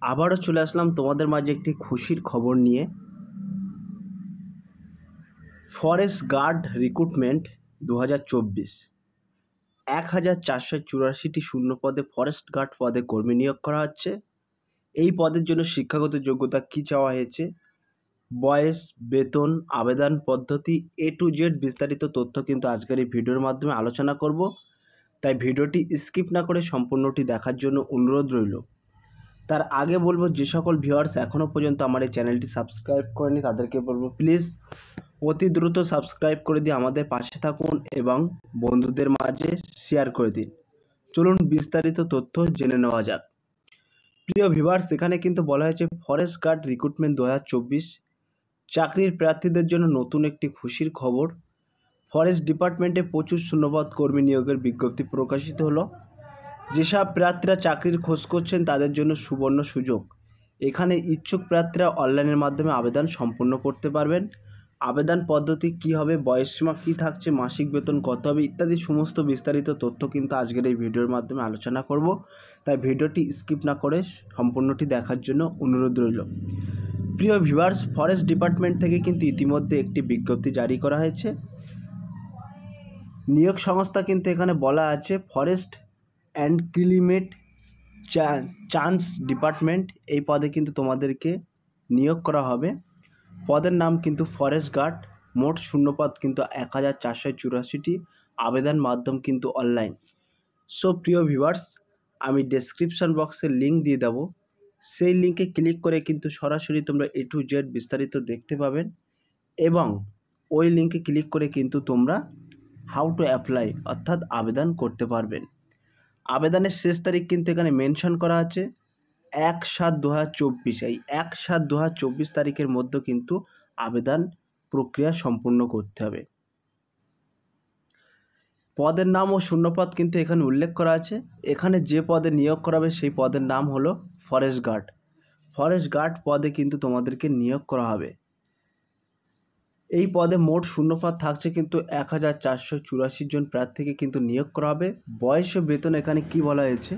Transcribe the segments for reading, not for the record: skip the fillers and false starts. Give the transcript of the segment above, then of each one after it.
আবারও চলে আসলাম তোমাদের মাঝে একটি খুশির খবর নিয়ে। ফরেস্ট গার্ড রিক্রুটমেন্ট 2024 1484টি শূন্য পদে ফরেস্ট গার্ড পদে কর্মী নিয়োগ করা হচ্ছে। এই পদের জন্য শিক্ষাগত যোগ্যতা কী চাওয়া হয়েছে, বয়স, বেতন, আবেদন পদ্ধতি A to Z বিস্তারিত তথ্য কিন্তু আজকের এই ভিডিওর মাধ্যমে আলোচনা করব। তাই ভিডিওটি স্কিপ না করে সম্পূর্ণটি দেখার জন্য অনুরোধ রইল। তার আগে বলবো, যে সকল ভিউয়ার্স এখনও পর্যন্ত আমার এই চ্যানেলটি সাবস্ক্রাইব করেনি তাদেরকে বলবো প্লিজ অতি দ্রুত সাবস্ক্রাইব করে দিয়ে আমাদের পাশে থাকুন এবং বন্ধুদের মাঝে শেয়ার করে দিন। চলুন বিস্তারিত তথ্য জেনে নেওয়া যাক। প্রিয় ভিউয়ার্স, এখানে কিন্তু বলা হয়েছে ফরেস্ট গার্ড রিক্রুটমেন্ট 2024 চাকরির প্রার্থীদের জন্য নতুন একটি খুশির খবর। ফরেস্ট ডিপার্টমেন্টে প্রচুর শূন্যপদ কর্মী নিয়োগের বিজ্ঞপ্তি প্রকাশিত হলো। যেসব প্রার্থীরা চাকরির খোঁজ করছেন তাদের জন্য সুবর্ণ সুযোগ। এখানে ইচ্ছুক প্রার্থীরা অনলাইনের মাধ্যমে আবেদন সম্পন্ন করতে পারবেন। আবেদন পদ্ধতি কী হবে, বয়সসীমা কী থাকছে, মাসিক বেতন কত হবে ইত্যাদি সমস্ত বিস্তারিত তথ্য কিন্তু আজকের এই ভিডিওর মাধ্যমে আলোচনা করব। তাই ভিডিওটি স্কিপ না করে সম্পূর্ণটি দেখার জন্য অনুরোধ রইল। প্রিয় ভিউয়ার্স, ফরেস্ট ডিপার্টমেন্ট থেকে কিন্তু ইতিমধ্যে একটি বিজ্ঞপ্তি জারি করা হয়েছে। নিয়োগ সংস্থা কিন্তু এখানে বলা আছে forest and climate change department. এই পদে কিন্তু তোমাদেরকে নিয়োগ করা হবে। পদের নাম কিন্তু ফরেস্ট গার্ড। মোট শূন্যপদ কিন্তু 1484টি। আবেদন মাধ্যম কিন্তু অনলাইন। সো প্রিয় ভিউয়ার্স, আমি ডেসক্রিপশন বক্সে লিঙ্ক দিয়ে দেবো। সেই লিঙ্কে ক্লিক করে কিন্তু সরাসরি তোমরা A to Z বিস্তারিত দেখতে পাবেন এবং ওই লিঙ্কে ক্লিক করে কিন্তু তোমরা হাউ টু অ্যাপ্লাই অর্থাৎ আবেদন করতে পারবেন। আবেদনের শেষ তারিখ কিন্তু এখানে মেনশন করা আছে 1/7/2024। এই 1/7/2024 তারিখের মধ্যে কিন্তু আবেদন প্রক্রিয়া সম্পূর্ণ করতে হবে। পদের নাম ও শূন্যপদ কিন্তু এখানে উল্লেখ করা আছে। এখানে যে পদে নিয়োগ করা হবে সেই পদের নাম হলো ফরেস্ট গার্ড। ফরেস্ট গার্ড পদে কিন্তু তোমাদেরকে নিয়োগ করা হবে। এই পদে মোট শূন্যপদ থাকছে কিন্তু 1484 জন প্রার্থীকে কিন্তু নিয়োগ করা হবে। বয়স ও বেতন এখানে কি বলা হয়েছে,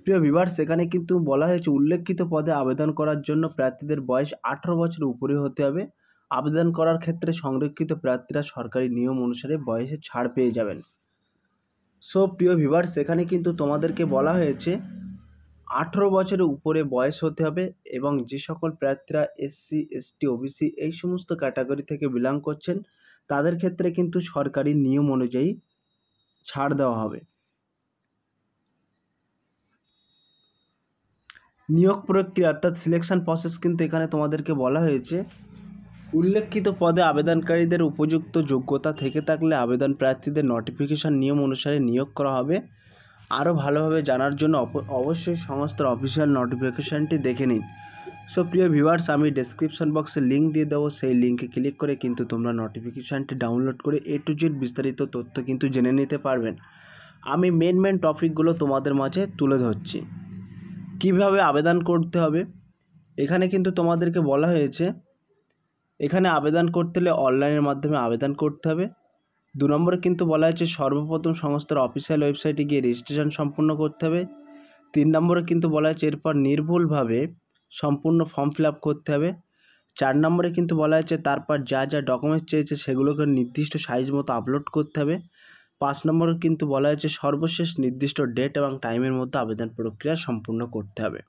প্রিয় ভিউয়ার্স, এখানে কিন্তু বলা হয়েছে উল্লেখিত পদে আবেদন করার জন্য প্রার্থীদের বয়স 18 বছরের উপরে হতে হবে। আবেদন করার ক্ষেত্রে সংরক্ষিত প্রার্থীরা সরকারি নিয়ম অনুসারে বয়সে ছাড় পেয়ে যাবেন। সো প্রিয় ভিউয়ার্স, এখানে কিন্তু তোমাদেরকে বলা হয়েছে 18 বছরের উপরে বয়স হতে হবে এবং যে সকল প্রার্থীরা SC ST OBC এই সমস্ত ক্যাটাগরি থেকে বিলং করছেন তাদের ক্ষেত্রে কিন্তু সরকারি নিয়ম অনুযায়ী ছাড় দেওয়া হবে। নিয়োগ প্রক্রিয়া অর্থাৎ সিলেকশন প্রসেস কিন্তু এখানে তোমাদেরকে বলা হয়েছে উল্লেখিত পদে আবেদনকারীদের উপযুক্ত যোগ্যতা থেকে থাকলে আবেদন প্রার্থীদের নোটিফিকেশন নিয়ম অনুসারে নিয়োগ করা হবে। আরও ভালোভাবে জানার জন্য অবশ্যই সংস্থার অফিসিয়াল নোটিফিকেশানটি দেখে নিন। সো প্রিয় ভিউয়ার্স, আমি ডেসক্রিপশন বক্সে লিঙ্ক দিয়ে দেবো। সেই লিঙ্কে ক্লিক করে কিন্তু তোমরা নোটিফিকেশানটি ডাউনলোড করে A to Z বিস্তারিত তথ্য কিন্তু জেনে নিতে পারবেন। আমি মেন টপিকগুলো তোমাদের মাঝে তুলে ধরছি। কিভাবে আবেদন করতে হবে এখানে কিন্তু তোমাদেরকে বলা হয়েছে, এখানে আবেদন করতে হলে অনলাইনের মাধ্যমে আবেদন করতে হবে। 2 নম্বরে কিন্তু বলা হয়েছে সর্বপ্রথম সংস্থার অফিসিয়াল ওয়েবসাইটে গিয়ে রেজিস্ট্রেশন সম্পূর্ণ করতে হবে। 3 নম্বরে কিন্তু বলা হয়েছে এরপর নির্ভুলভাবে সম্পূর্ণ ফর্ম ফিল আপ করতে হবে। 4 নম্বরে কিন্তু বলা হয়েছে তারপর যা ডকুমেন্টস চেয়েছে সেগুলোকে নির্দিষ্ট সাইজ মতো আপলোড করতে হবে। 5 নম্বরে কিন্তু বলা হয়েছে সর্বশেষ নির্দিষ্ট ডেট এবং টাইমের মধ্যে আবেদন প্রক্রিয়া সম্পূর্ণ করতে হবে।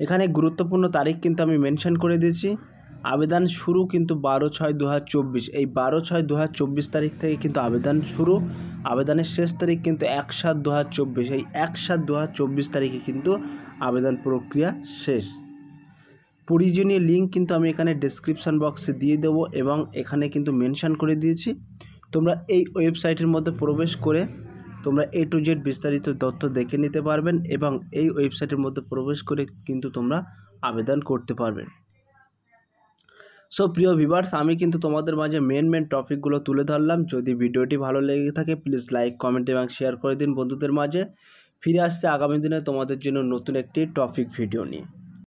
এখানে গুরুত্বপূর্ণ তারিখ কিন্তু আমি মেনশন করে দিয়েছি। আবেদন শুরু কিন্তু 12/6/2024। এই 12/6/2024 তারিখ থেকে কিন্তু আবেদন শুরু। আবেদনের শেষ তারিখ কিন্তু 1/7/2024। এই 1/7/2024 তারিখে কিন্তু আবেদন প্রক্রিয়া শেষ। প্রয়োজনীয় লিঙ্ক কিন্তু আমি এখানে ডেসক্রিপশন বক্সে দিয়ে দেবো এবং এখানে কিন্তু মেনশন করে দিয়েছি। তোমরা এই ওয়েবসাইটের মধ্যে প্রবেশ করে তোমরা A to Z বিস্তারিত তথ্য দেখে নিতে পারবেন এবং এই ওয়েবসাইটের মধ্যে প্রবেশ করে কিন্তু তোমরা আবেদন করতে পারবেন। সো প্রিয় ভিউয়ার্স, আমি কিন্তু তোমাদের মাঝে মেন টপিকগুলো তুলে ধরলাম। যদি ভিডিওটি ভালো লেগে থাকে প্লিজ লাইক, কমেন্ট এবং শেয়ার করে দিন বন্ধুদের মাঝে। ফিরে আসছে আগামী দিনে তোমাদের জন্য নতুন একটি টপিক ভিডিও নিয়ে।